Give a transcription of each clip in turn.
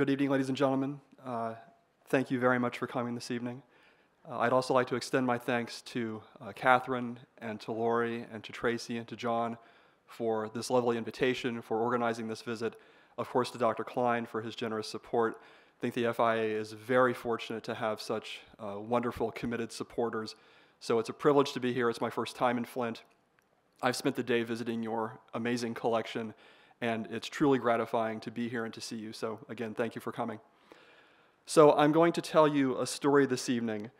Good evening, ladies and gentlemen. Thank you very much for coming this evening. I'd also like to extend my thanks to Catherine and to Lori and to Tracy and to John for this lovely invitation, for organizing this visit. Of course, to Dr. Klein for his generous support. I think the FIA is very fortunate to have such wonderful, committed supporters. So it's a privilege to be here. It's my first time in Flint. I've spent the day visiting your amazing collection, and it's truly gratifying to be here and to see you. So again, thank you for coming. So I'm going to tell you a story this evening.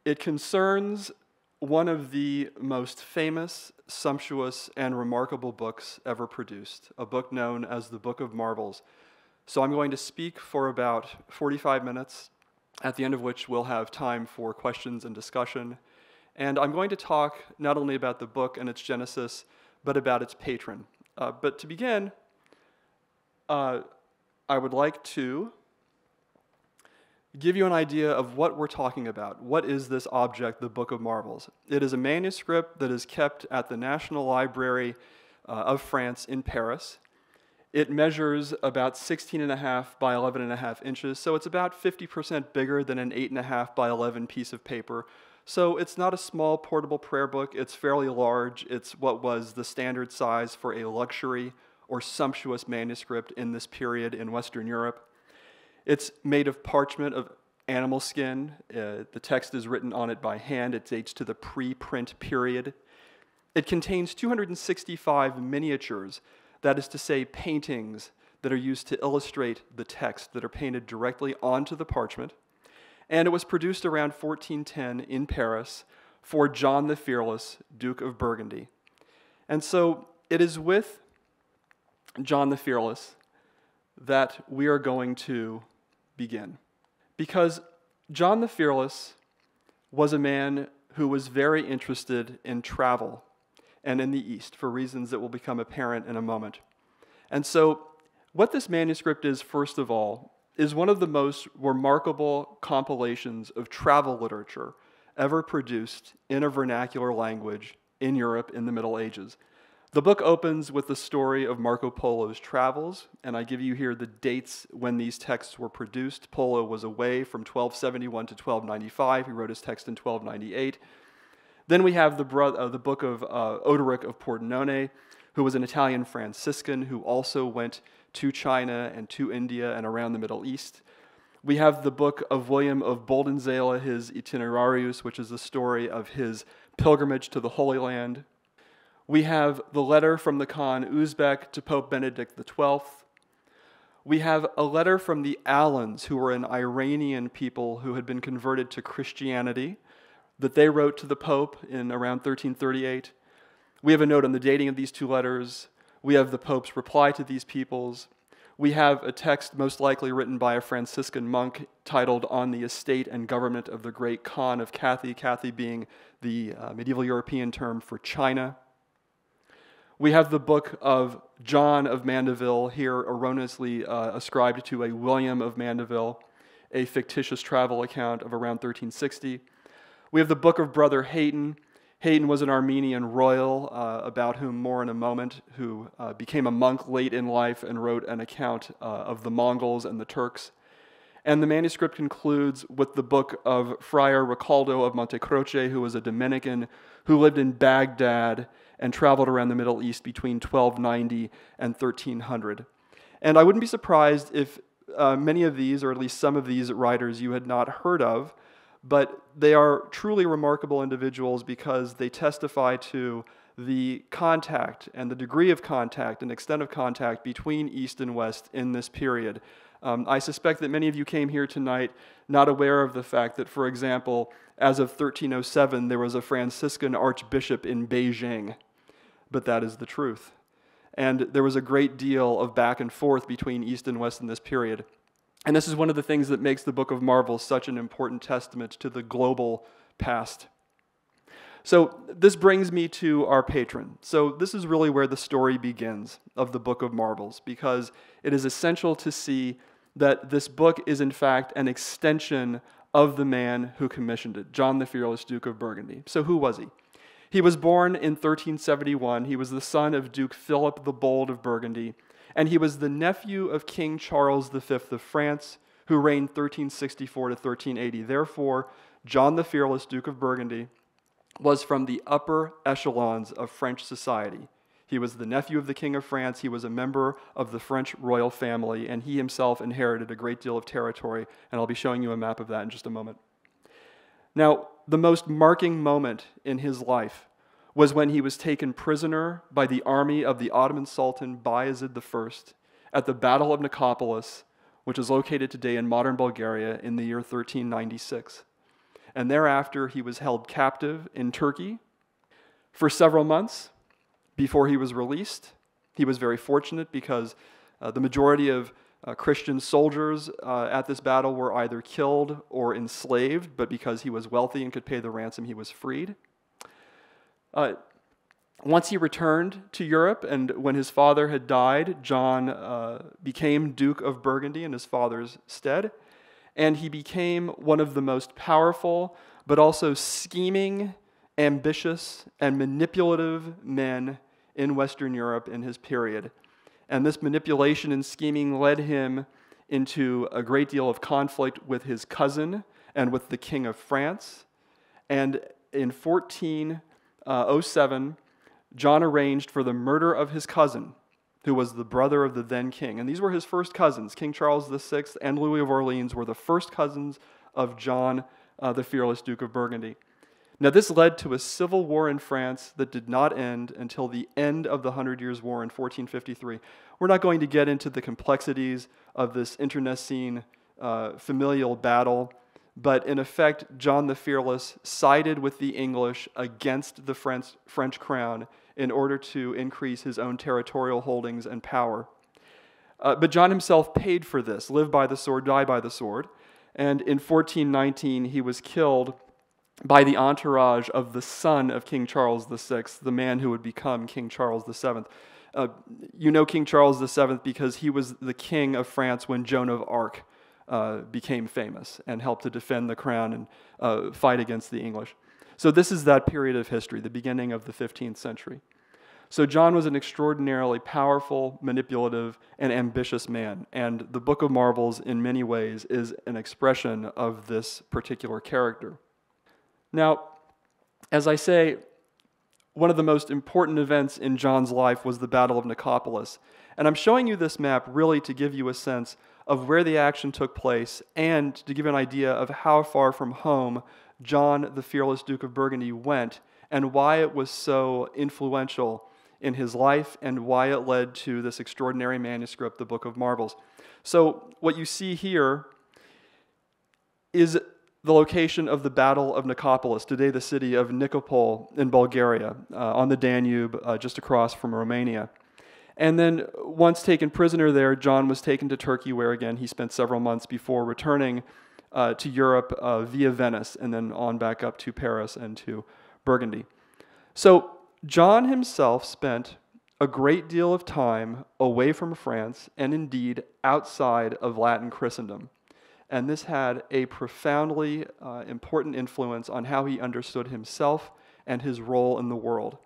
It concerns one of the most famous, sumptuous, and remarkable books ever produced, a book known as the Book of Marbles. So I'm going to speak for about 45 minutes, at the end of which we'll have time for questions and discussion. And I'm going to talk not only about the book and its genesis, but about its patron. But to begin, I would like to give you an idea of what we're talking about. What is this object, the Book of Marbles? It is a manuscript that is kept at the National Library of France in Paris. It measures about 16.5 by 11.5 inches, so it's about 50% bigger than an 8.5 by 11 piece of paper. So it's not a small portable prayer book, it's fairly large. It's what was the standard size for a luxury or sumptuous manuscript in this period in Western Europe. It's made of parchment of animal skin. The text is written on it by hand. It dates to the pre-print period. It contains 265 miniatures, that is to say paintings that are used to illustrate the text that are painted directly onto the parchment. And it was produced around 1410 in Paris for John the Fearless, Duke of Burgundy. And so it is with John the Fearless that we are going to begin. Because John the Fearless was a man who was very interested in travel and in the East for reasons that will become apparent in a moment. And so what this manuscript is, first of all, is one of the most remarkable compilations of travel literature ever produced in a vernacular language in Europe in the Middle Ages. The book opens with the story of Marco Polo's travels, and I give you here the dates when these texts were produced. Polo was away from 1271 to 1295. He wrote his text in 1298. Then we have the book of Odoric of Pordenone, who was an Italian Franciscan who also went to China and to India and around the Middle East. We have the book of William of Boldenzele, his Itinerarius, which is the story of his pilgrimage to the Holy Land. We have the letter from the Khan Uzbek to Pope Benedict XII. We have a letter from the Alans, who were an Iranian people who had been converted to Christianity, that they wrote to the Pope in around 1338. We have a note on the dating of these two letters. We have the Pope's reply to these peoples. We have a text most likely written by a Franciscan monk titled On the Estate and Government of the Great Khan of Cathay, Cathay being the medieval European term for China. We have the book of John of Mandeville, here erroneously ascribed to a William of Mandeville, a fictitious travel account of around 1360. We have the book of Brother Hayton. Hayton was an Armenian royal, about whom more in a moment, who became a monk late in life and wrote an account of the Mongols and the Turks. And the manuscript concludes with the book of Friar Ricaldo of Montecroce, who was a Dominican who lived in Baghdad and traveled around the Middle East between 1290 and 1300. And I wouldn't be surprised if many of these, or at least some of these writers you had not heard of, but they are truly remarkable individuals because they testify to the contact and the degree of contact and extent of contact between East and West in this period. I suspect that many of you came here tonight not aware of the fact that, for example, as of 1307, there was a Franciscan archbishop in Beijing, but that is the truth. And there was a great deal of back and forth between East and West in this period. And this is one of the things that makes the Book of Marvels such an important testament to the global past. So this brings me to our patron. So this is really where the story begins of the Book of Marvels, because it is essential to see that this book is in fact an extension of the man who commissioned it, John the Fearless, Duke of Burgundy. So who was he? He was born in 1371. He was the son of Duke Philip the Bold of Burgundy, and he was the nephew of King Charles V of France, who reigned 1364 to 1380. Therefore, John the Fearless, Duke of Burgundy, was from the upper echelons of French society. He was the nephew of the King of France, he was a member of the French royal family, and he himself inherited a great deal of territory, and I'll be showing you a map of that in just a moment. Now, the most marking moment in his life was when he was taken prisoner by the army of the Ottoman Sultan Bayezid I at the Battle of Necopolis, which is located today in modern Bulgaria, in the year 1396. And thereafter, he was held captive in Turkey for several months before he was released. He was very fortunate because the majority of Christian soldiers at this battle were either killed or enslaved, but because he was wealthy and could pay the ransom, he was freed. Once he returned to Europe, and when his father had died, John became Duke of Burgundy in his father's stead, and he became one of the most powerful, but also scheming, ambitious, and manipulative men in Western Europe in his period. And this manipulation and scheming led him into a great deal of conflict with his cousin and with the King of France. And in 1407, John arranged for the murder of his cousin, who was the brother of the then king. And these were his first cousins. King Charles VI and Louis of Orleans were the first cousins of John, the Fearless, Duke of Burgundy. Now, this led to a civil war in France that did not end until the end of the 100 Years' War in 1453. We're not going to get into the complexities of this internecine familial battle, but in effect, John the Fearless sided with the English against the French crown in order to increase his own territorial holdings and power. But John himself paid for this, live by the sword, die by the sword, and in 1419 he was killed by the entourage of the son of King Charles VI, the man who would become King Charles VII. You know King Charles VII because he was the king of France when Joan of Arc became famous and helped to defend the crown and fight against the English. So this is that period of history, the beginning of the 15th century. So John was an extraordinarily powerful, manipulative, and ambitious man, and the Book of Marvels in many ways is an expression of this particular character. Now, as I say, one of the most important events in John's life was the Battle of Necopolis. And I'm showing you this map really to give you a sense of where the action took place and to give you an idea of how far from home John, the Fearless Duke of Burgundy, went and why it was so influential in his life and why it led to this extraordinary manuscript, the Book of Marvels. So what you see here is the location of the Battle of Necopolis, today the city of Nicopol in Bulgaria, on the Danube, just across from Romania. And then once taken prisoner there, John was taken to Turkey, where again he spent several months before returning to Europe via Venice and then on back up to Paris and to Burgundy. So John himself spent a great deal of time away from France and indeed outside of Latin Christendom. And this had a profoundly important influence on how he understood himself and his role in the world.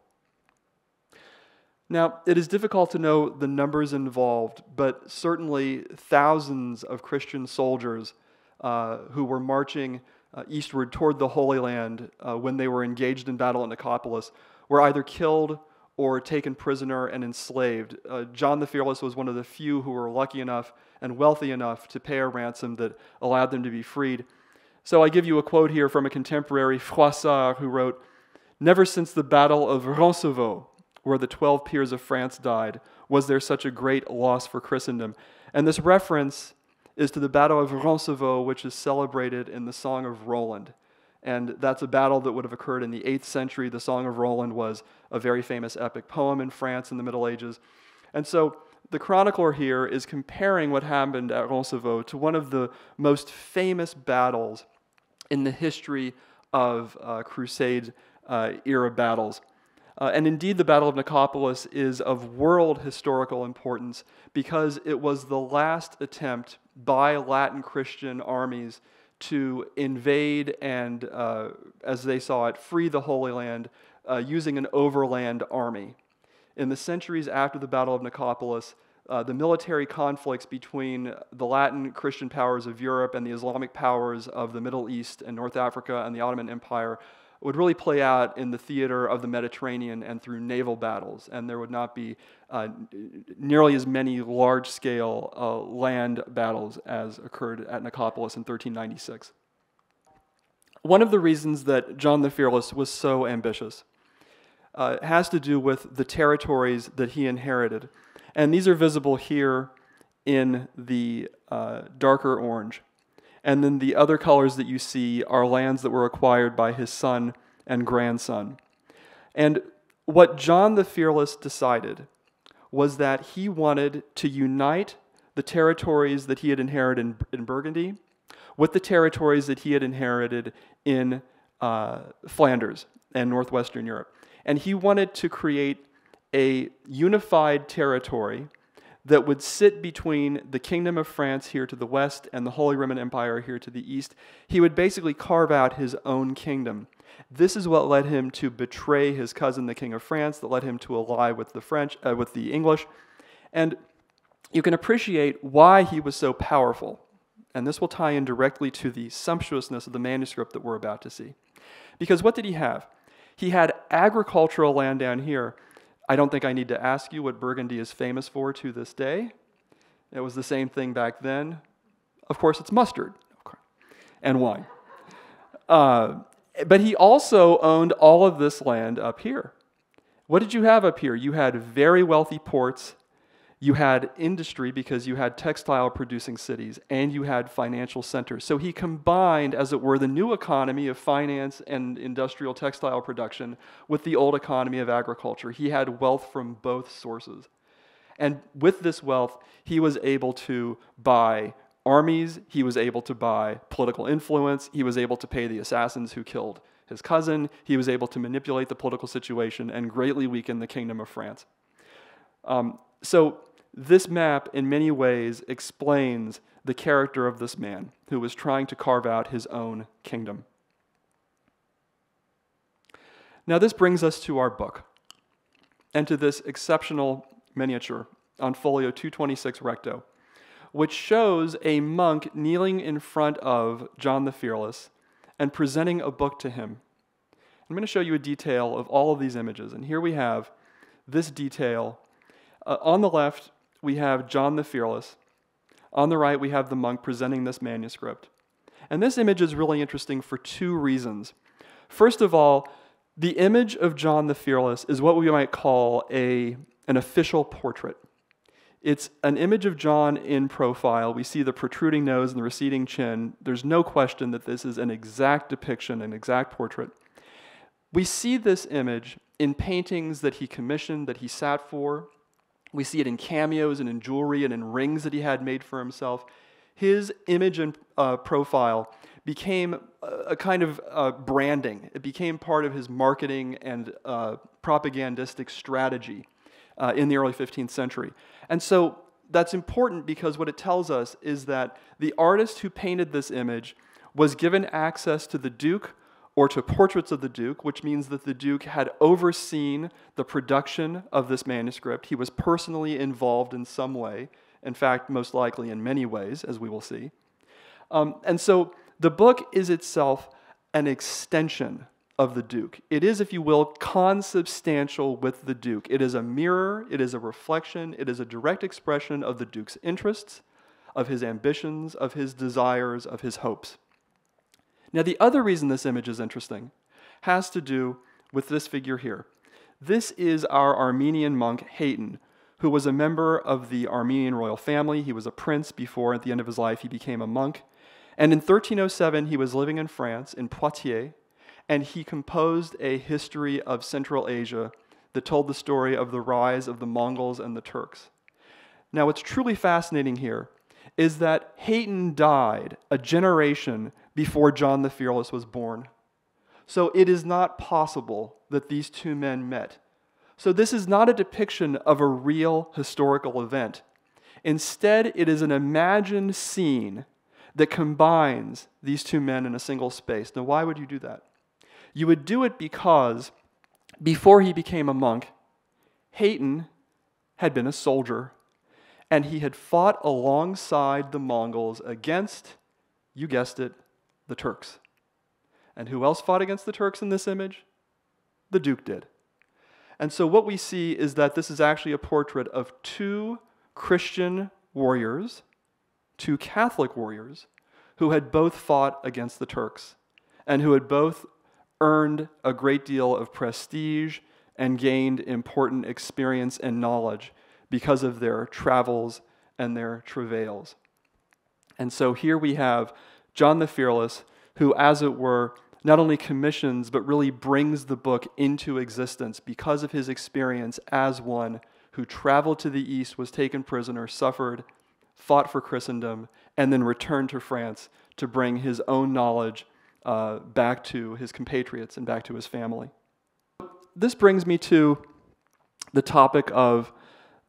Now, it is difficult to know the numbers involved, but certainly thousands of Christian soldiers who were marching eastward toward the Holy Land when they were engaged in battle at Necopolis were either killed or taken prisoner and enslaved. John the Fearless was one of the few who were lucky enough and wealthy enough to pay a ransom that allowed them to be freed. So I give you a quote here from a contemporary, Froissart, who wrote, "Never since the Battle of Roseville, where the 12 peers of France died, was there such a great loss for Christendom." And this reference is to the Battle of Roseville, which is celebrated in the Song of Roland. And that's a battle that would have occurred in the 8th century. The Song of Roland was a very famous epic poem in France in the Middle Ages. And so the chronicler here is comparing what happened at Roncevaux to one of the most famous battles in the history of Crusade era battles. And indeed, the Battle of Necopolis is of world historical importance because it was the last attempt by Latin Christian armies to invade and, as they saw it, free the Holy Land using an overland army. In the centuries after the Battle of Necopolis, the military conflicts between the Latin Christian powers of Europe and the Islamic powers of the Middle East and North Africa and the Ottoman Empire would really play out in the theater of the Mediterranean and through naval battles, and there would not be nearly as many large-scale land battles as occurred at Necopolis in 1396. One of the reasons that John the Fearless was so ambitious has to do with the territories that he inherited, and these are visible here in the darker orange. And then the other colors that you see are lands that were acquired by his son and grandson. And what John the Fearless decided was that he wanted to unite the territories that he had inherited in Burgundy with the territories that he had inherited in Flanders and northwestern Europe. And he wanted to create a unified territory that would sit between the Kingdom of France here to the west and the Holy Roman Empire here to the east. He would basically carve out his own kingdom. This is what led him to betray his cousin, the King of France, that led him to ally with the English. And you can appreciate why he was so powerful. And this will tie in directly to the sumptuousness of the manuscript that we're about to see. Because what did he have? He had agricultural land down here. I don't think I need to ask you what Burgundy is famous for to this day. It was the same thing back then. Of course, it's mustard and wine. But he also owned all of this land up here. What did you have up here? You had very wealthy ports, you had industry because you had textile producing cities, and you had financial centers. So he combined, as it were, the new economy of finance and industrial textile production with the old economy of agriculture. He had wealth from both sources. And with this wealth, he was able to buy armies, he was able to buy political influence, he was able to pay the assassins who killed his cousin, he was able to manipulate the political situation and greatly weaken the Kingdom of France. So this map, in many ways, explains the character of this man who was trying to carve out his own kingdom. Now this brings us to our book and to this exceptional miniature on folio 226 recto, which shows a monk kneeling in front of John the Fearless and presenting a book to him. I'm going to show you a detail of all of these images, and here we have this detail. On the left, we have John the Fearless. On the right, we have the monk presenting this manuscript. And this image is really interesting for two reasons. First of all, the image of John the Fearless is what we might call an official portrait. It's an image of John in profile. We see the protruding nose and the receding chin. There's no question that this is an exact depiction, an exact portrait. We see this image in paintings that he commissioned, that he sat for. We see it in cameos and in jewelry and in rings that he had made for himself. His image and profile became a kind of branding. It became part of his marketing and propagandistic strategy in the early 15th century. And so that's important because what it tells us is that the artist who painted this image was given access to the Duke or to portraits of the Duke, which means that the Duke had overseen the production of this manuscript. He was personally involved in some way, in fact, most likely in many ways, as we will see. And so the book is itself an extension of the Duke. It is, if you will, consubstantial with the Duke. It is a mirror, it is a reflection, it is a direct expression of the Duke's interests, of his ambitions, of his desires, of his hopes. Now, the other reason this image is interesting has to do with this figure here. This is our Armenian monk, Hayton, who was a member of the Armenian royal family. He was a prince before, at the end of his life, he became a monk. And in 1307, he was living in France, in Poitiers, and he composed a history of Central Asia that told the story of the rise of the Mongols and the Turks. Now, what's truly fascinating here is that Hayton died a generation before John the Fearless was born. So it is not possible that these two men met. So this is not a depiction of a real historical event. Instead, it is an imagined scene that combines these two men in a single space. Now, why would you do that? You would do it because before he became a monk, Hayton had been a soldier. and he had fought alongside the Mongols against, you guessed it, the Turks. And who else fought against the Turks in this image? The Duke did. And so what we see is that this is actually a portrait of two Christian warriors, two Catholic warriors, who had both fought against the Turks and who had both earned a great deal of prestige and gained important experience and knowledge because of their travels and their travails. And so here we have John the Fearless, who, as it were, not only commissions, but really brings the book into existence because of his experience as one who traveled to the East, was taken prisoner, suffered, fought for Christendom, and then returned to France to bring his own knowledge back to his compatriots and back to his family. This brings me to the topic of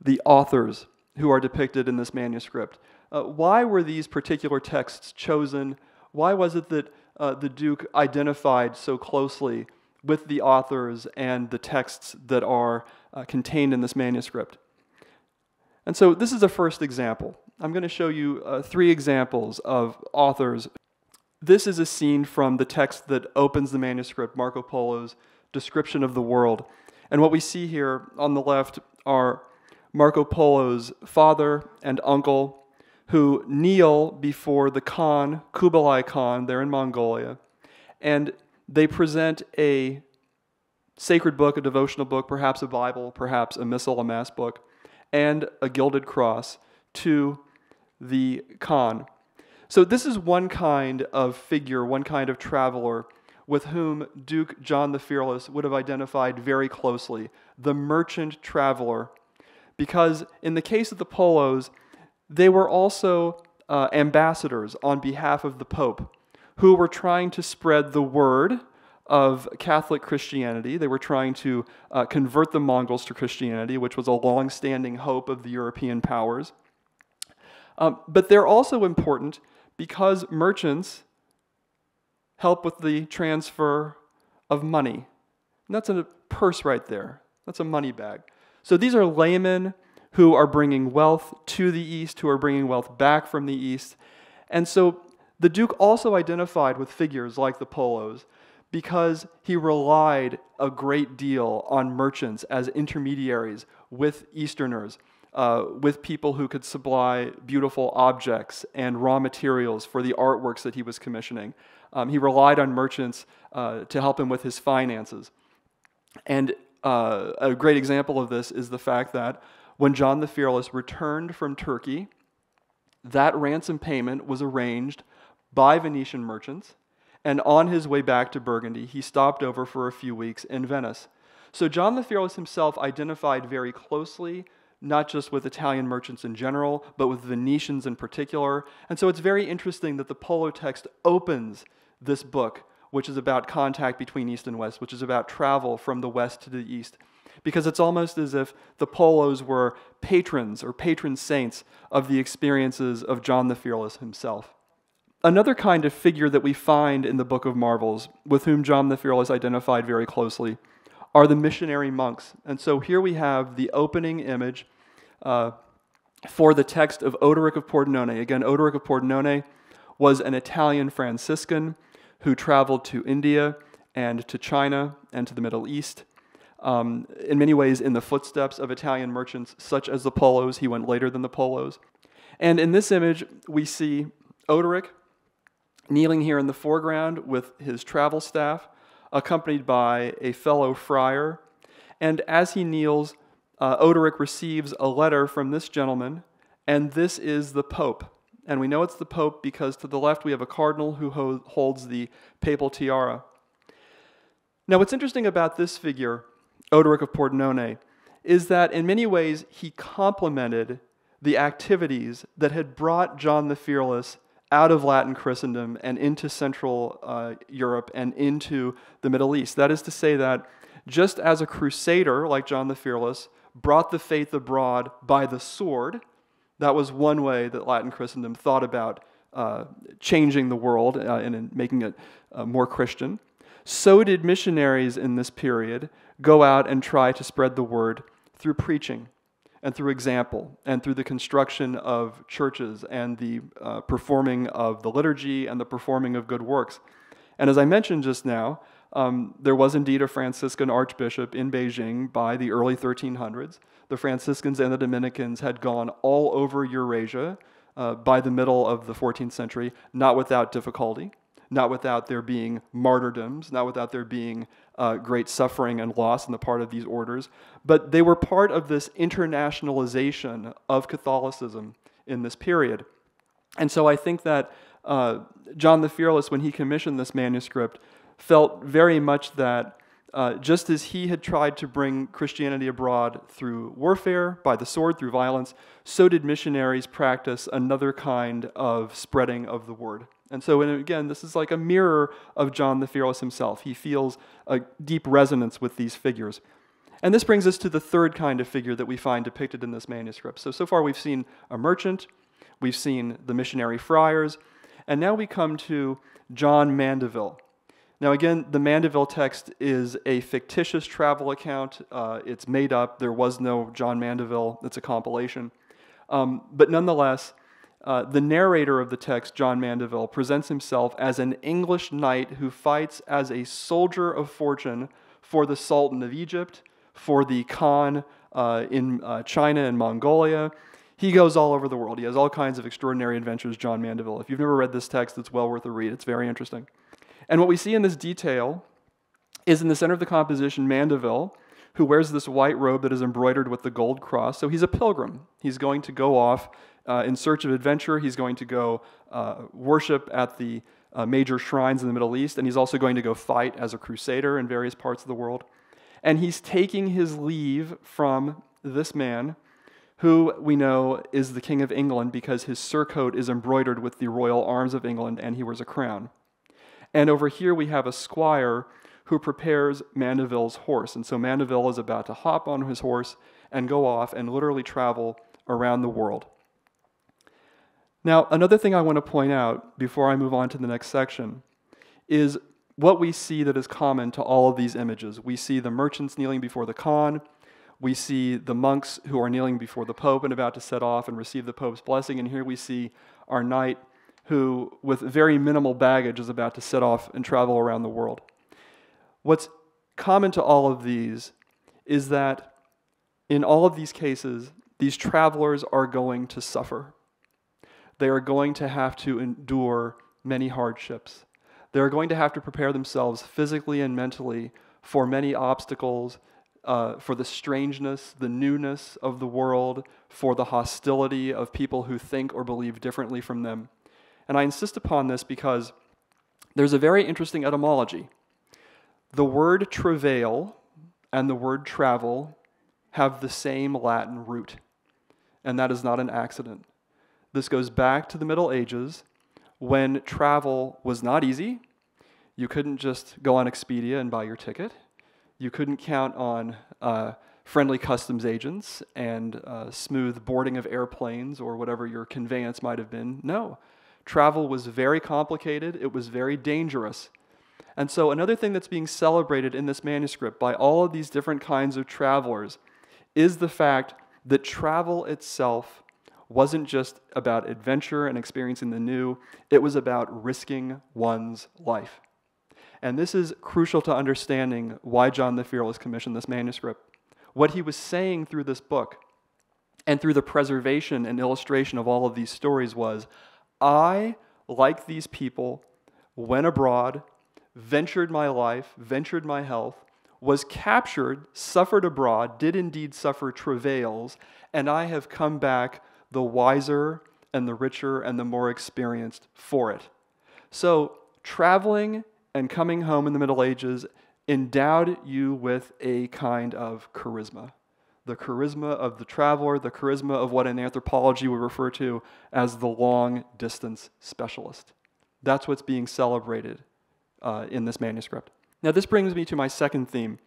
the authors who are depicted in this manuscript. Why were these particular texts chosen? Why was it that the Duke identified so closely with the authors and the texts that are contained in this manuscript? And so this is a first example. I'm going to show you 3 examples of authors. This is a scene from the text that opens the manuscript, Marco Polo's description of the world. And what we see here on the left are Marco Polo's father and uncle, who kneel before the Khan, Kublai Khan, there in Mongolia, and they present a sacred book, a devotional book, perhaps a Bible, perhaps a missal, a mass book, and a gilded cross to the Khan. So this is one kind of figure, one kind of traveler with whom Duke John the Fearless would have identified very closely, the merchant traveler, because in the case of the Polos, they were also ambassadors on behalf of the Pope, who were trying to spread the word of Catholic Christianity. They were trying to convert the Mongols to Christianity, which was a long-standing hope of the European powers. But they're also important because merchants help with the transfer of money. And that's a purse right there. That's a money bag. So these are laymen who are bringing wealth to the East, who are bringing wealth back from the East. And so the Duke also identified with figures like the Polos because he relied a great deal on merchants as intermediaries with Easterners, with people who could supply beautiful objects and raw materials for the artworks that he was commissioning. He relied on merchants to help him with his finances. And a great example of this is the fact that when John the Fearless returned from Turkey, that ransom payment was arranged by Venetian merchants, and on his way back to Burgundy, he stopped over for a few weeks in Venice. So John the Fearless himself identified very closely, not just with Italian merchants in general, but with Venetians in particular. And so it's very interesting that the Polo text opens this book, which is about contact between East and West, which is about travel from the West to the East, because it's almost as if the Polos were patrons or patron saints of the experiences of John the Fearless himself. Another kind of figure that we find in the Book of Marvels, with whom John the Fearless identified very closely, are the missionary monks. And so here we have the opening image for the text of Odoric of Pordenone. Again, Odoric of Pordenone was an Italian Franciscan who traveled to India and to China and to the Middle East. In many ways in the footsteps of Italian merchants such as the Polos. He went later than the Polos. And in this image, we see Odoric kneeling here in the foreground with his travel staff, accompanied by a fellow friar. And as he kneels, Odoric receives a letter from this gentleman, and this is the Pope. And we know it's the Pope because to the left we have a cardinal who holds the papal tiara. Now what's interesting about this figure, Odoric of Pordenone, is that in many ways he complemented the activities that had brought John the Fearless out of Latin Christendom and into Central Europe and into the Middle East. That is to say that just as a crusader like John the Fearless brought the faith abroad by the sword, that was one way that Latin Christendom thought about changing the world and making it more Christian. So did missionaries in this period go out and try to spread the word through preaching. and through example, and through the construction of churches, and the performing of the liturgy, and the performing of good works. And as I mentioned just now, there was indeed a Franciscan archbishop in Beijing by the early 1300s. The Franciscans and the Dominicans had gone all over Eurasia by the middle of the 14th century, not without difficulty, not without there being martyrdoms, not without there being great suffering and loss on the part of these orders, but they were part of this internationalization of Catholicism in this period. And so I think that John the Fearless, when he commissioned this manuscript, felt very much that just as he had tried to bring Christianity abroad through warfare, by the sword, through violence, so did missionaries practice another kind of spreading of the word. And so, again, this is like a mirror of John the Fearless himself. He feels a deep resonance with these figures. And this brings us to the third kind of figure that we find depicted in this manuscript. So far we've seen a merchant, we've seen the missionary friars, and now we come to John Mandeville. Now again, the Mandeville text is a fictitious travel account. It's made up. There was no John Mandeville. It's a compilation. But nonetheless, the narrator of the text, John Mandeville, presents himself as an English knight who fights as a soldier of fortune for the Sultan of Egypt, for the Khan in China and Mongolia. He goes all over the world. He has all kinds of extraordinary adventures, John Mandeville. If you've never read this text, it's well worth a read. It's very interesting. And what we see in this detail is in the center of the composition, Mandeville, who wears this white robe that is embroidered with the gold cross. So he's a pilgrim. He's going to go off in search of adventure. He's going to go worship at the major shrines in the Middle East, and he's also going to go fight as a crusader in various parts of the world. And he's taking his leave from this man, who we know is the King of England because his surcoat is embroidered with the royal arms of England, and he wears a crown. And over here we have a squire who prepares Mandeville's horse. And so Mandeville is about to hop on his horse and go off and literally travel around the world. Now, another thing I want to point out before I move on to the next section is what we see that is common to all of these images. We see the merchants kneeling before the Khan. We see the monks who are kneeling before the Pope and about to set off and receive the Pope's blessing. And here we see our knight who, with very minimal baggage, is about to set off and travel around the world. What's common to all of these is that in all of these cases, these travelers are going to suffer. They are going to have to endure many hardships. They are going to have to prepare themselves physically and mentally for many obstacles, for the strangeness, the newness of the world, for the hostility of people who think or believe differently from them. And I insist upon this because there's a very interesting etymology. The word travail and the word travel have the same Latin root, and that is not an accident. This goes back to the Middle Ages when travel was not easy. You couldn't just go on Expedia and buy your ticket. You couldn't count on friendly customs agents and smooth boarding of airplanes or whatever your conveyance might have been. No. Travel was very complicated. It was very dangerous. And so another thing that's being celebrated in this manuscript by all of these different kinds of travelers is the fact that travel itself wasn't just about adventure and experiencing the new. It was about risking one's life. And this is crucial to understanding why John the Fearless commissioned this manuscript. What he was saying through this book and through the preservation and illustration of all of these stories was, I, like these people, went abroad, ventured my life, ventured my health, was captured, suffered abroad, did indeed suffer travails, and I have come back the wiser and the richer and the more experienced for it. So traveling and coming home in the Middle Ages endowed you with a kind of charisma. The charisma of the traveler, the charisma of what in anthropology we refer to as the long-distance specialist. That's what's being celebrated in this manuscript. Now this brings me to my second theme,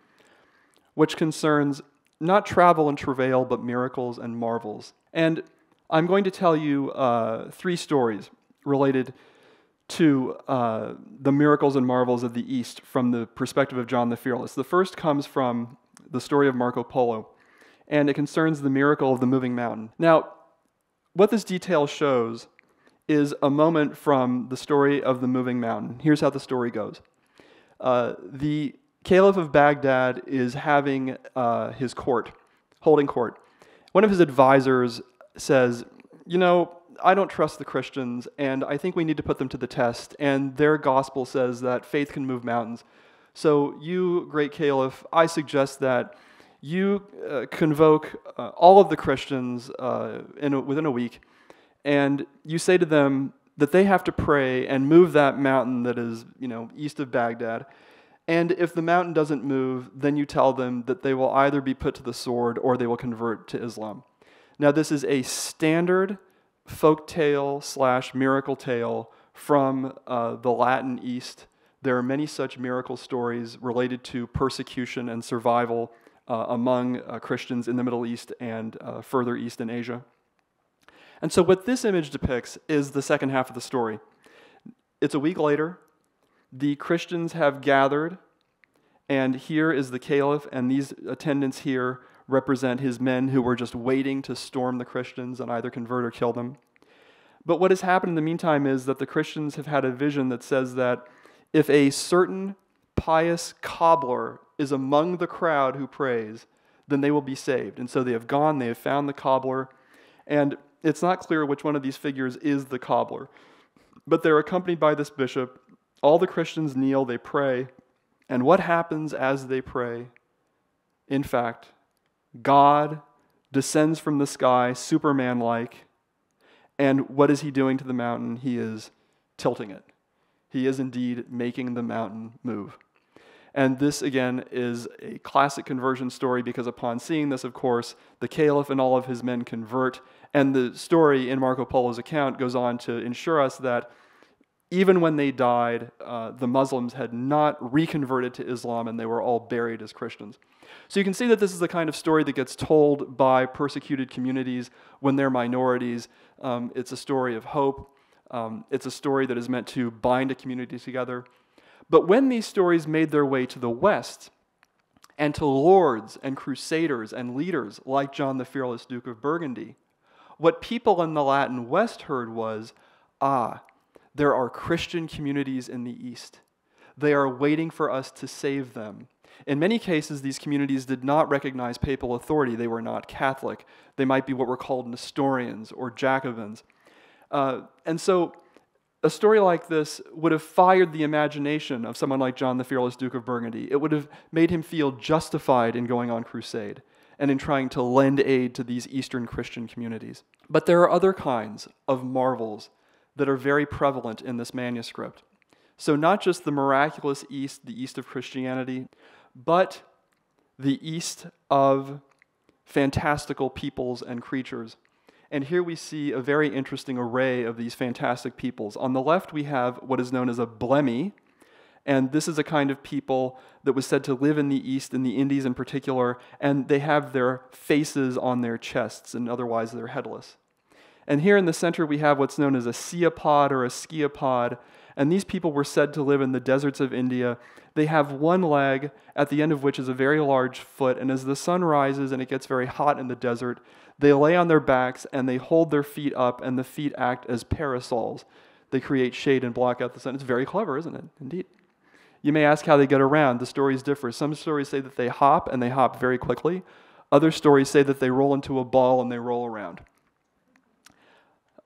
which concerns not travel and travail, but miracles and marvels. And I'm going to tell you 3 stories related to the miracles and marvels of the East from the perspective of John the Fearless. The first comes from the story of Marco Polo. and it concerns the miracle of the moving mountain. Now, what this detail shows is a moment from the story of the moving mountain. Here's how the story goes. The Caliph of Baghdad is having his court, holding court. One of his advisors says, you know, I don't trust the Christians, and I think we need to put them to the test, and their gospel says that faith can move mountains. So you, great Caliph, I suggest that you convoke all of the Christians within a week, and you say to them that they have to pray and move that mountain that is, east of Baghdad. And if the mountain doesn't move, then you tell them that they will either be put to the sword or they will convert to Islam. Now, this is a standard folk tale / miracle tale from the Latin East. There are many such miracle stories related to persecution and survival among Christians in the Middle East and further east in Asia. And so what this image depicts is the second half of the story. It's a week later. The Christians have gathered, and here is the Caliph, and these attendants here represent his men who were just waiting to storm the Christians and either convert or kill them. But what has happened in the meantime is that the Christians have had a vision that says that if a certain pious cobbler is among the crowd who prays, then they will be saved. And so they have gone, they have found the cobbler, and it's not clear which one of these figures is the cobbler. But they're accompanied by this bishop. All the Christians kneel, they pray, and what happens as they pray? In fact, God descends from the sky, Superman-like, and what is he doing to the mountain? He is tilting it. He is indeed making the mountain move. And this, again, is a classic conversion story because upon seeing this, of course, the Caliph and all of his men convert, and the story in Marco Polo's account goes on to ensure us that even when they died, the Muslims had not reconverted to Islam and they were all buried as Christians. So you can see that this is the kind of story that gets told by persecuted communities when they're minorities. It's a story of hope. It's a story that is meant to bind a community together. But when these stories made their way to the West and to lords and crusaders and leaders like John the Fearless, Duke of Burgundy, what people in the Latin West heard was, there are Christian communities in the East. They are waiting for us to save them. In many cases, these communities did not recognize papal authority. They were not Catholic. They might be what were called Nestorians or Jacobins. And so a story like this would have fired the imagination of someone like John the Fearless, Duke of Burgundy. It would have made him feel justified in going on crusade and in trying to lend aid to these Eastern Christian communities. But there are other kinds of marvels that are very prevalent in this manuscript. So not just the miraculous East, the East of Christianity, but the East of fantastical peoples and creatures. And here we see a very interesting array of these fantastic peoples. On the left, we have what is known as a blemmie, and this is a kind of people that was said to live in the East, in the Indies in particular, and they have their faces on their chests, and otherwise they're headless. And here in the center, we have what's known as a ceopod or a sciopod, and these people were said to live in the deserts of India. They have one leg, at the end of which is a very large foot, and as the sun rises and it gets very hot in the desert, they lay on their backs and they hold their feet up, and the feet act as parasols. They create shade and block out the sun. It's very clever, isn't it? Indeed. You may ask how they get around. The stories differ. Some stories say that they hop, and they hop very quickly. Other stories say that they roll into a ball and they roll around.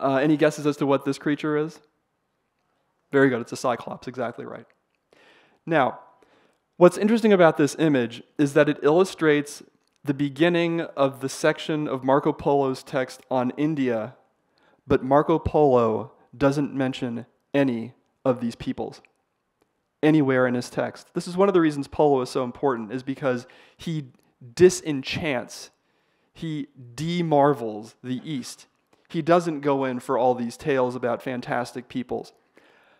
Any guesses as to what this creature is? Very good. It's a cyclops. Exactly right. Now, what's interesting about this image is that it illustrates the beginning of the section of Marco Polo's text on India, but Marco Polo doesn't mention any of these peoples anywhere in his text. This is one of the reasons Polo is so important, is because he disenchants, he demarvels the East. He doesn't go in for all these tales about fantastic peoples.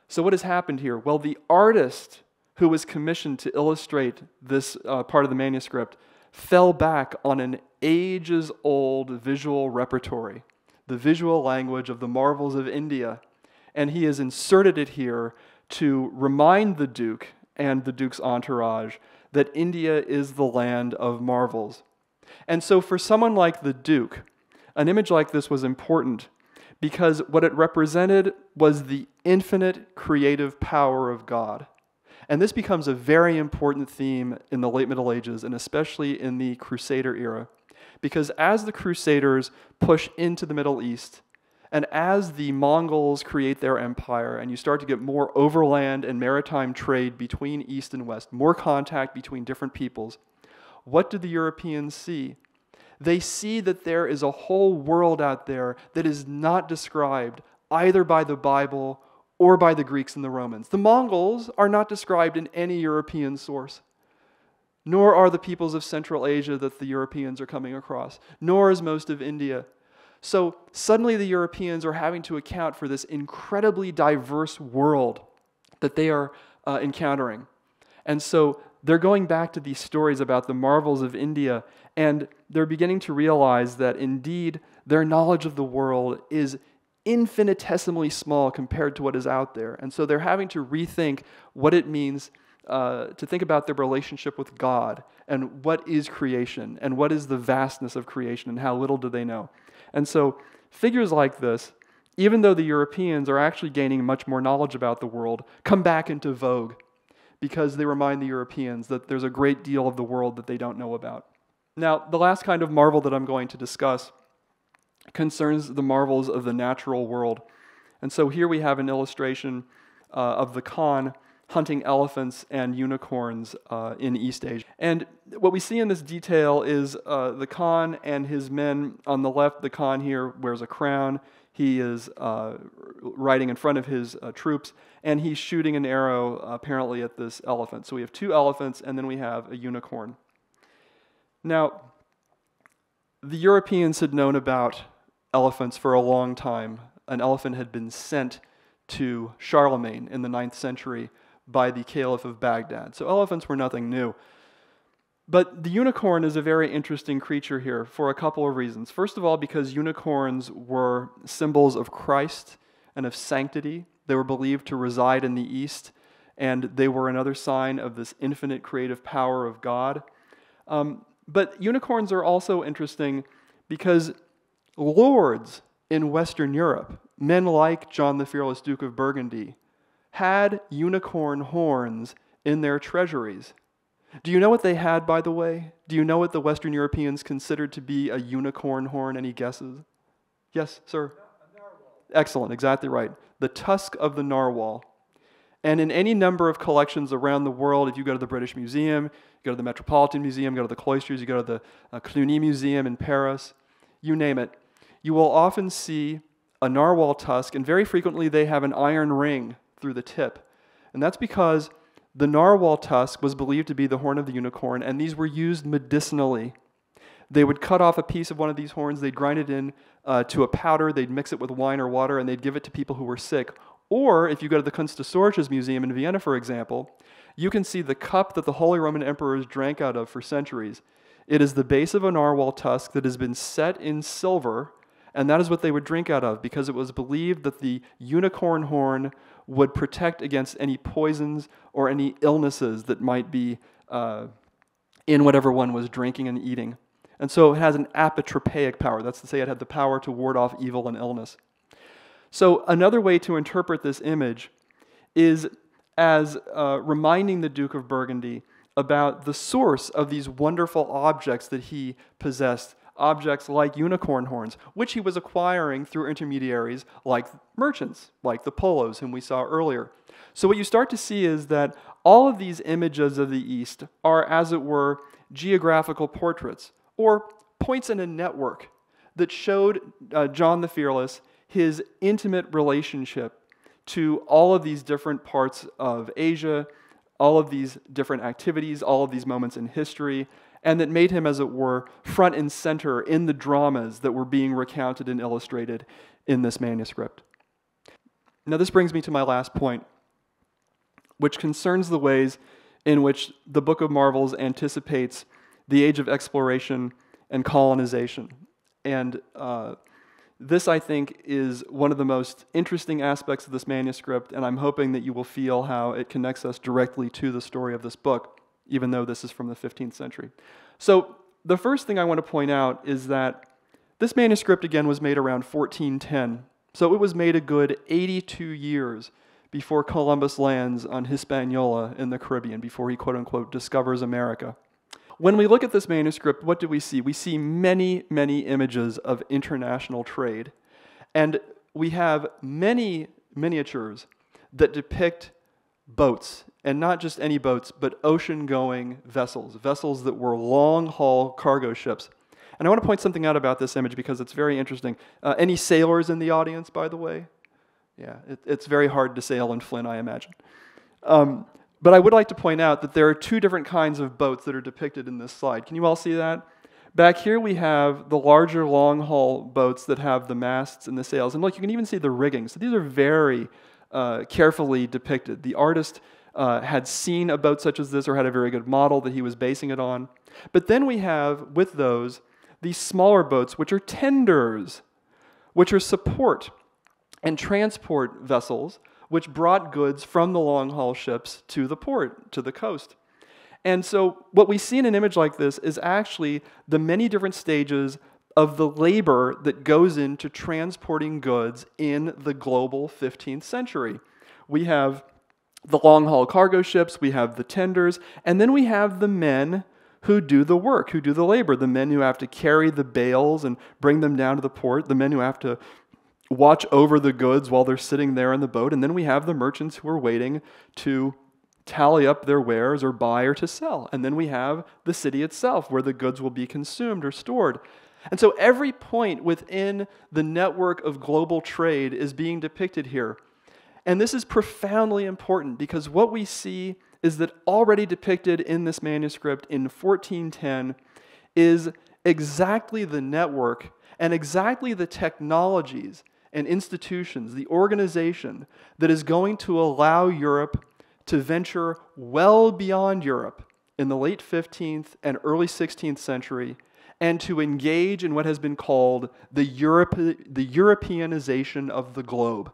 So what has happened here? Well, the artist who was commissioned to illustrate this part of the manuscript fell back on an ages-old visual repertory, the visual language of the marvels of India, and he has inserted it here to remind the Duke and the Duke's entourage that India is the land of marvels. And so for someone like the Duke, an image like this was important because what it represented was the infinite creative power of God. And this becomes a very important theme in the late Middle Ages, and especially in the Crusader era. Because as the Crusaders push into the Middle East, and as the Mongols create their empire, and you start to get more overland and maritime trade between East and West, more contact between different peoples, what do the Europeans see? They see that there is a whole world out there that is not described either by the Bible or by the Greeks and the Romans. The Mongols are not described in any European source, nor are the peoples of Central Asia that the Europeans are coming across, nor is most of India. So suddenly the Europeans are having to account for this incredibly diverse world that they are encountering. And so they're going back to these stories about the marvels of India, and they're beginning to realize that indeed their knowledge of the world is infinitesimally small compared to what is out there. And so they're having to rethink what it means to think about their relationship with God, and what is creation, and what is the vastness of creation, and how little do they know. And so figures like this, even though the Europeans are actually gaining much more knowledge about the world, come back into vogue because they remind the Europeans that there's a great deal of the world that they don't know about. Now, the last kind of marvel that I'm going to discuss concerns the marvels of the natural world. And so here we have an illustration of the Khan hunting elephants and unicorns in East Asia. And what we see in this detail is the Khan and his men. On the left, the Khan here wears a crown. He is riding in front of his troops, and he's shooting an arrow apparently at this elephant. So we have two elephants, and then we have a unicorn. Now, the Europeans had known about elephants for a long time. An elephant had been sent to Charlemagne in the 9th century by the Caliph of Baghdad. So elephants were nothing new. But the unicorn is a very interesting creature here for a couple of reasons. First of all, because unicorns were symbols of Christ and of sanctity. They were believed to reside in the East, and they were another sign of this infinite creative power of God. But unicorns are also interesting because lords in Western Europe, men like John the Fearless, Duke of Burgundy, had unicorn horns in their treasuries. Do you know what they had, by the way? Do you know what the Western Europeans considered to be a unicorn horn? Any guesses? Yes, sir? A narwhal. Excellent, exactly right. The tusk of the narwhal. And in any number of collections around the world, if you go to the British Museum, you go to the Metropolitan Museum, go to the Cloisters, you go to the Cluny Museum in Paris, you name it, you will often see a narwhal tusk, and very frequently they have an iron ring through the tip. And that's because the narwhal tusk was believed to be the horn of the unicorn, and these were used medicinally. They would cut off a piece of one of these horns, they'd grind it in to a powder, they'd mix it with wine or water, and they'd give it to people who were sick. Or if you go to the Kunsthistorisches Museum in Vienna, for example, you can see the cup that the Holy Roman Emperors drank out of for centuries. It is the base of a narwhal tusk that has been set in silver, and that is what they would drink out of, because it was believed that the unicorn horn would protect against any poisons or any illnesses that might be in whatever one was drinking and eating. And so it has an apotropaic power. That's to say it had the power to ward off evil and illness. So another way to interpret this image is as reminding the Duke of Burgundy about the source of these wonderful objects that he possessed, objects like unicorn horns, which he was acquiring through intermediaries like merchants, like the Polos, whom we saw earlier. So what you start to see is that all of these images of the East are, as it were, geographical portraits, or points in a network that showed John the Fearless his intimate relationship to all of these different parts of Asia, all of these different activities, all of these moments in history, and that made him, as it were, front and center in the dramas that were being recounted and illustrated in this manuscript. Now this brings me to my last point, which concerns the ways in which the Book of Marvels anticipates the age of exploration and colonization. And this, I think, is one of the most interesting aspects of this manuscript, and I'm hoping that you will feel how it connects us directly to the story of this book, even though this is from the 15th century. So the first thing I want to point out is that this manuscript, again, was made around 1410. So it was made a good 82 years before Columbus lands on Hispaniola in the Caribbean, before he, quote-unquote, discovers America. When we look at this manuscript, what do we see? We see many, many images of international trade. And we have many miniatures that depict boats, and not just any boats, but ocean-going vessels, vessels that were long-haul cargo ships. And I want to point something out about this image because it's very interesting. Any sailors in the audience, by the way? Yeah, it's very hard to sail in Flint, I imagine. But I would like to point out that there are two different kinds of boats that are depicted in this slide. Can you all see that? Back here we have the larger long-haul boats that have the masts and the sails. And look, you can even see the rigging. So these are very carefully depicted. The artist had seen a boat such as this or had a very good model that he was basing it on. But then we have, with those, these smaller boats, which are tenders, which are support and transport vessels, which brought goods from the long-haul ships to the port, to the coast. And so what we see in an image like this is actually the many different stages of the labor that goes into transporting goods in the global 15th century. We have the long-haul cargo ships, we have the tenders, and then we have the men who do the work, who do the labor, the men who have to carry the bales and bring them down to the port, the men who have to watch over the goods while they're sitting there in the boat, and then we have the merchants who are waiting to tally up their wares or buy or to sell. And then we have the city itself where the goods will be consumed or stored. And so every point within the network of global trade is being depicted here. And this is profoundly important because what we see is that already depicted in this manuscript in 1410 is exactly the network and exactly the technologies and institutions, the organization that is going to allow Europe to venture well beyond Europe in the late 15th and early 16th century and to engage in what has been called the Europeanization of the globe.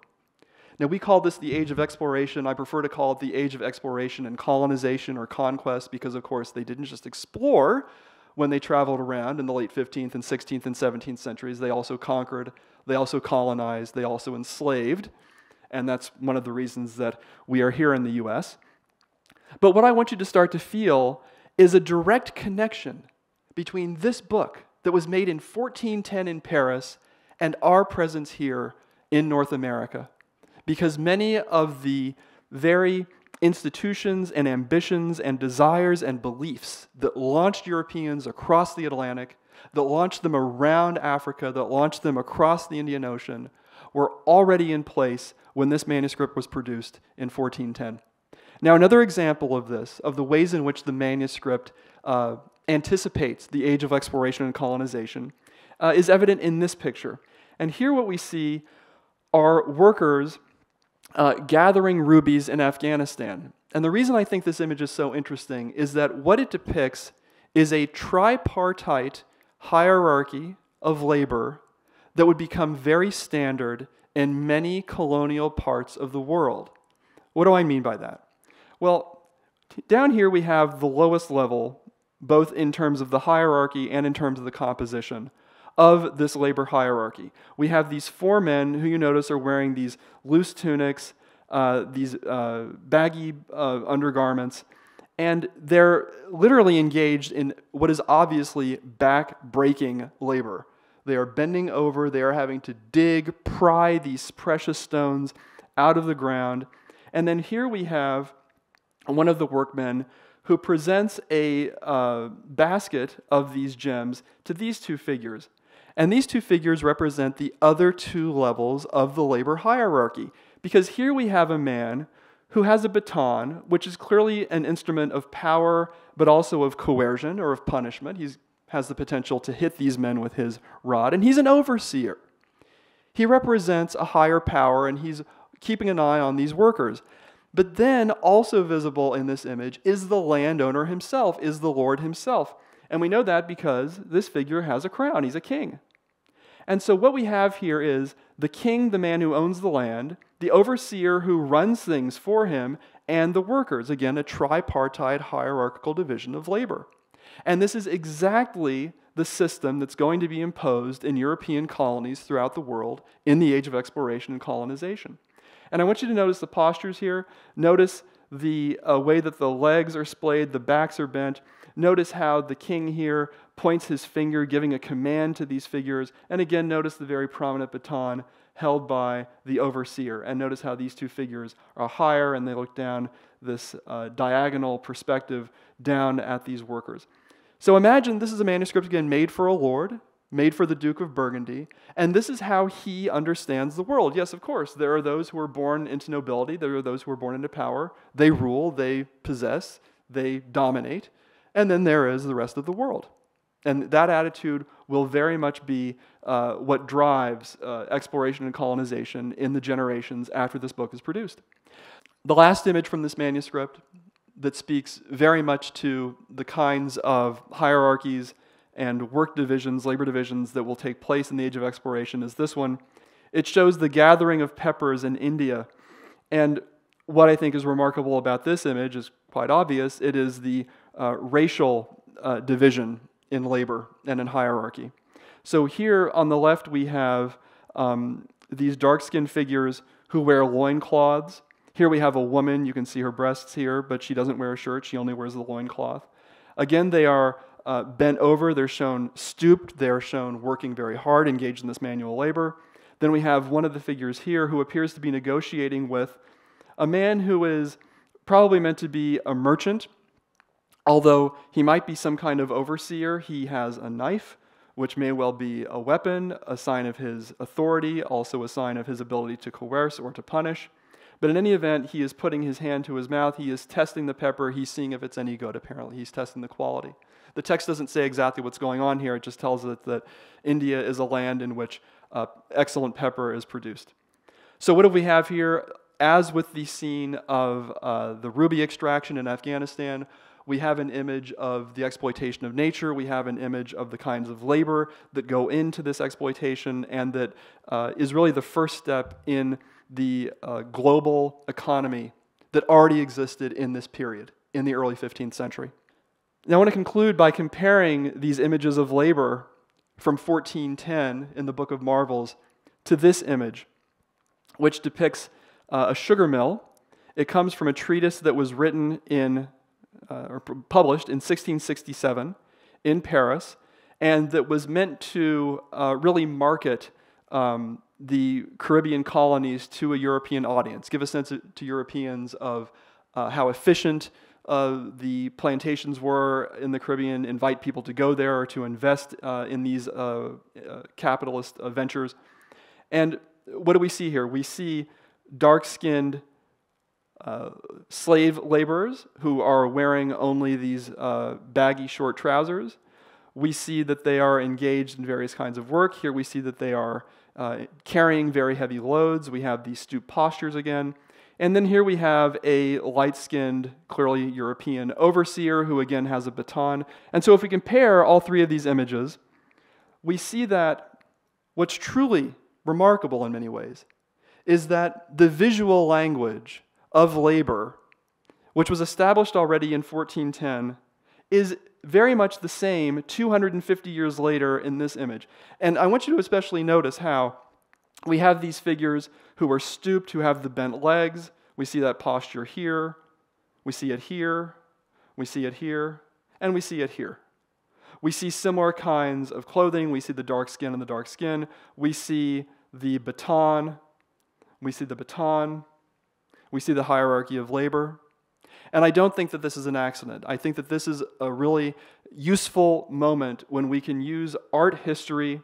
Now, we call this the Age of Exploration. I prefer to call it the Age of Exploration and Colonization or Conquest because, of course, they didn't just explore when they traveled around in the late 15th and 16th and 17th centuries. They also conquered, they also colonized, they also enslaved. And that's one of the reasons that we are here in the US. But what I want you to start to feel is a direct connection between this book that was made in 1410 in Paris and our presence here in North America. Because many of the very institutions and ambitions and desires and beliefs that launched Europeans across the Atlantic, that launched them around Africa, that launched them across the Indian Ocean, were already in place when this manuscript was produced in 1410. Now, another example of this, of the ways in which the manuscript anticipates the age of exploration and colonization, is evident in this picture. And here what we see are workers gathering rubies in Afghanistan. And the reason I think this image is so interesting is that what it depicts is a tripartite hierarchy of labor that would become very standard in many colonial parts of the world. What do I mean by that? Well, down here we have the lowest level, both in terms of the hierarchy and in terms of the composition of this labor hierarchy. We have these four men who you notice are wearing these loose tunics, these baggy undergarments, and they're literally engaged in what is obviously back-breaking labor. They are bending over, they are having to dig, pry these precious stones out of the ground. And then here we have one of the workmen who presents a basket of these gems to these two figures. And these two figures represent the other two levels of the labor hierarchy. Because here we have a man who has a baton, which is clearly an instrument of power, but also of coercion or of punishment. He has the potential to hit these men with his rod. And he's an overseer. He represents a higher power, and he's keeping an eye on these workers. But then also visible in this image is the landowner himself, is the Lord himself. And we know that because this figure has a crown. He's a king. And so what we have here is the king, the man who owns the land, the overseer who runs things for him, and the workers. Again, a tripartite hierarchical division of labor. And this is exactly the system that's going to be imposed in European colonies throughout the world in the age of exploration and colonization. And I want you to notice the postures here. Notice the way that the legs are splayed, the backs are bent. Notice how the king here points his finger, giving a command to these figures. And again, notice the very prominent baton held by the overseer. And notice how these two figures are higher and they look down this diagonal perspective down at these workers. So imagine this is a manuscript, again, made for a lord, made for the Duke of Burgundy, and this is how he understands the world. Yes, of course, there are those who are born into nobility, there are those who are born into power, they rule, they possess, they dominate, and then there is the rest of the world. And that attitude will very much be what drives exploration and colonization in the generations after this book is produced. The last image from this manuscript that speaks very much to the kinds of hierarchies and work divisions, labor divisions that will take place in the age of exploration is this one. It shows the gathering of peppers in India. And what I think is remarkable about this image is quite obvious. It is the racial division in labor and in hierarchy. So here on the left we have these dark-skinned figures who wear loincloths. Here we have a woman, you can see her breasts here, but she doesn't wear a shirt, she only wears the loincloth. Again, they are bent over, they're shown stooped, they're shown working very hard, engaged in this manual labor. Then we have one of the figures here who appears to be negotiating with a man who is probably meant to be a merchant, although he might be some kind of overseer. He has a knife, which may well be a weapon, a sign of his authority, also a sign of his ability to coerce or to punish. But in any event, he is putting his hand to his mouth, he is testing the pepper, he's seeing if it's any good, apparently. He's testing the quality. The text doesn't say exactly what's going on here, it just tells us that India is a land in which excellent pepper is produced. So what do we have here? As with the scene of the ruby extraction in Afghanistan, we have an image of the exploitation of nature, we have an image of the kinds of labor that go into this exploitation, and that is really the first step in the global economy that already existed in this period, in the early 15th century. Now I want to conclude by comparing these images of labor from 1410 in the Book of Marvels to this image, which depicts a sugar mill. It comes from a treatise that was written in, or published in 1667 in Paris, and that was meant to really market the Caribbean colonies to a European audience, give a sense to Europeans of how efficient the plantations were in the Caribbean, invite people to go there or to invest in these capitalist ventures. And what do we see here? We see dark-skinned slave laborers who are wearing only these baggy short trousers. We see that they are engaged in various kinds of work. Here we see that they are carrying very heavy loads. We have these stoop postures again. And then here we have a light-skinned, clearly European overseer who again has a baton. And so if we compare all three of these images, we see that what's truly remarkable in many ways is that the visual language of labor, which was established already in 1410, is very much the same 250 years later in this image. And I want you to especially notice how we have these figures who are stooped, who have the bent legs. We see that posture here. We see it here. We see it here. And we see it here. We see similar kinds of clothing. We see the dark skin and the dark skin. We see the baton. We see the baton. We see the hierarchy of labor. And I don't think that this is an accident. I think that this is a really useful moment when we can use art history,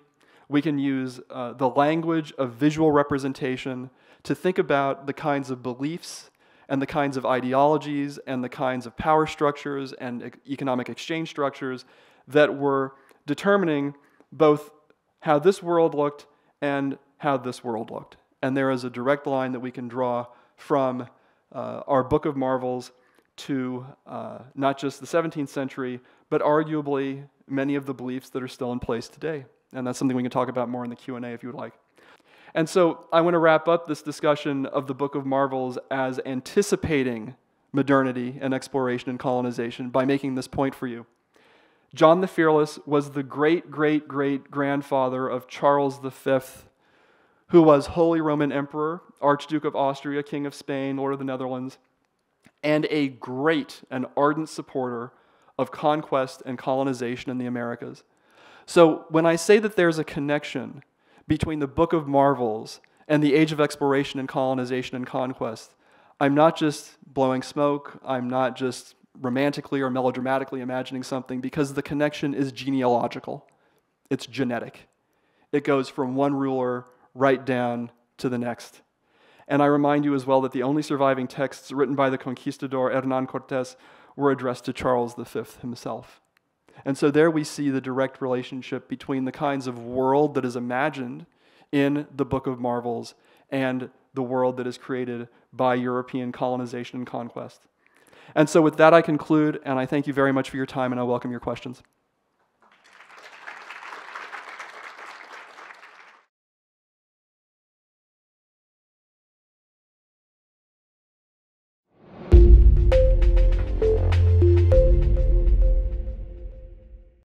we can use the language of visual representation to think about the kinds of beliefs and the kinds of ideologies and the kinds of power structures and economic exchange structures that were determining both how this world looked and how this world looked. And there is a direct line that we can draw from our Book of Marvels to not just the 17th century, but arguably many of the beliefs that are still in place today. And that's something we can talk about more in the Q&A if you would like. And so I want to wrap up this discussion of the Book of Marvels as anticipating modernity and exploration and colonization by making this point for you. John the Fearless was the great-great-great-grandfather of Charles V, who was Holy Roman Emperor, Archduke of Austria, King of Spain, Lord of the Netherlands, and a great and ardent supporter of conquest and colonization in the Americas. So when I say that there's a connection between the Book of Marvels and the age of exploration and colonization and conquest, I'm not just blowing smoke, I'm not just romantically or melodramatically imagining something, because the connection is genealogical. It's genetic. It goes from one ruler right down to the next. And I remind you as well that the only surviving texts written by the conquistador Hernán Cortés were addressed to Charles V himself. And so there we see the direct relationship between the kinds of world that is imagined in the Book of Marvels and the world that is created by European colonization and conquest. And so with that I conclude, and I thank you very much for your time, and I welcome your questions.